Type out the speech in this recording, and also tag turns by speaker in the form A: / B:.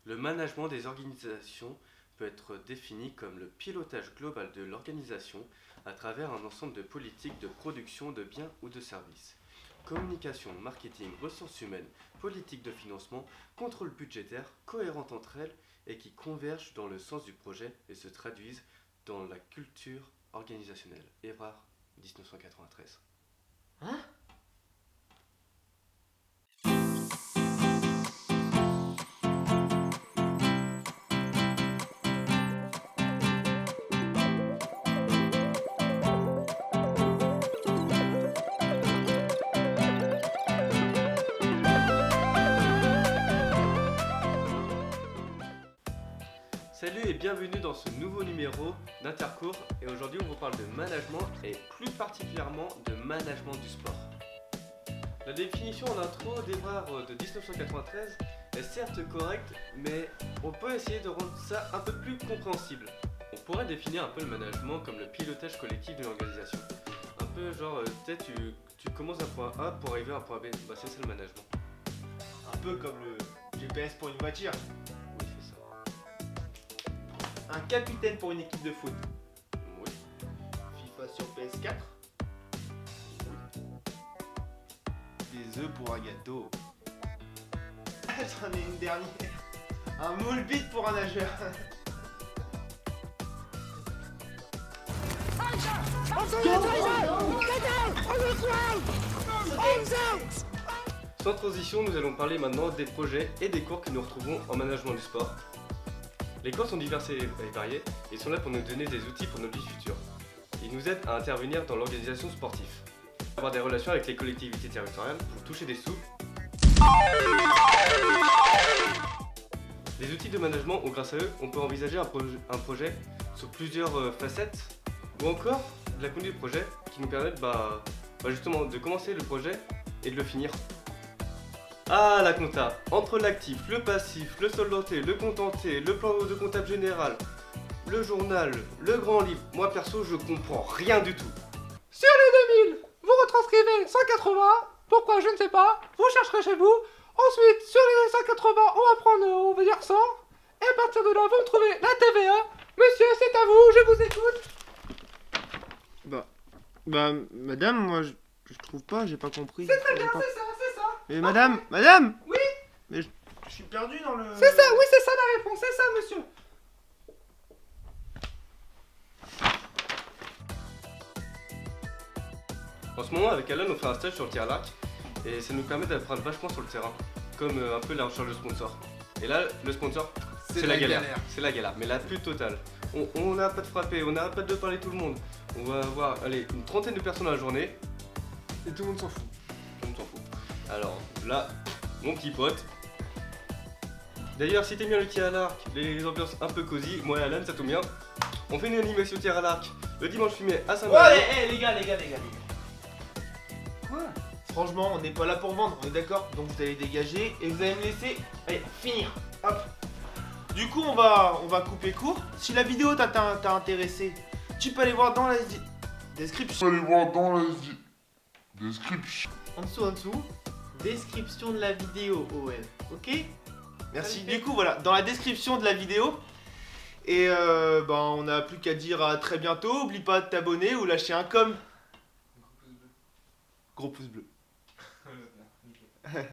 A: Le management des organisations peut être défini comme le pilotage global de l'organisation à travers un ensemble de politiques de production de biens ou de services. Communication, marketing, ressources humaines, politique de financement, contrôle budgétaire, cohérentes entre elles et qui convergent dans le sens du projet et se traduisent dans la culture organisationnelle. Évrard, 1993.
B: Hein?
A: Salut et bienvenue dans ce nouveau numéro d'Intercours et aujourd'hui on vous parle de management et plus particulièrement de management du sport. La définition en intro d'Évrard de 1993 est certes correcte mais on peut essayer de rendre ça un peu plus compréhensible. On pourrait définir un peu le management comme le pilotage collectif d'une organisation. Un peu genre peut-être tu commences d'un point A pour arriver à un point B, bah c'est ça le management.
B: Un peu comme le GPS pour une voiture.
A: Oui c'est ça.
B: Un capitaine pour une équipe de foot.
A: Oui.
B: FIFA sur PS4. Des œufs pour un gâteau. J'en ai une dernière. Un moule bite pour un nageur.
A: Sans transition, nous allons parler maintenant des projets et des cours que nous retrouvons en management du sport. Les cours sont divers et variés et sont là pour nous donner des outils pour notre vie future. Ils nous aident à intervenir dans l'organisation sportive, avoir des relations avec les collectivités territoriales pour toucher des sous. Les outils de management où grâce à eux, on peut envisager un projet sur plusieurs facettes ou encore de la conduite de projet qui nous permettent justement de commencer le projet et de le finir. Ah, la compta, entre l'actif, le passif, le soldenté, le contenté, le plan de comptable général, le journal, le grand livre, moi perso je comprends rien du tout.
C: Sur les 2000, vous retranscrivez 180, pourquoi je ne sais pas, vous chercherez chez vous. Ensuite, sur les 180, on va prendre, on va dire 100, et à partir de là, vous me trouvez la TVA. Monsieur, c'est à vous, je vous écoute.
B: Madame, moi je trouve pas, j'ai pas compris.
C: C'est très bien, c'est ça.
B: Mais madame
C: Oui,
B: Mais je suis perdu dans le...
C: c'est ça, oui, c'est ça la réponse, c'est ça, monsieur.
A: En ce moment avec Alan on fait un stage sur le tir à l'arc et ça nous permet d'apprendre vachement sur le terrain, comme un peu la recherche de sponsor. Et là le sponsor c'est la galère, c'est la galère, mais la plus totale. On n'a pas de frapper, on n'arrête pas de parler tout le monde. On va avoir une trentaine de personnes à la journée.
B: Et tout le monde s'en fout.
A: On s'en fout. Alors là, mon petit pote. D'ailleurs, si t'aimes bien le tir à l'arc, les ambiances un peu cosy, moi et Alan, ça tombe bien. On fait une animation tir à l'arc le dimanche fumé à Saint-Malo.
B: Ouais, les gars.
C: Quoi?
B: Franchement, on n'est pas là pour vendre, on est d'accord? Donc vous allez dégager et vous allez me laisser finir. Hop. Du coup, on va couper court. Si la vidéo t'a intéressé, tu peux aller voir dans la description. En dessous. Description de la vidéo, OL. Ok? Merci. Du coup, voilà, dans la description de la vidéo. Et on n'a plus qu'à dire à très bientôt. Oublie pas de t'abonner ou lâcher un com. Gros pouce bleu.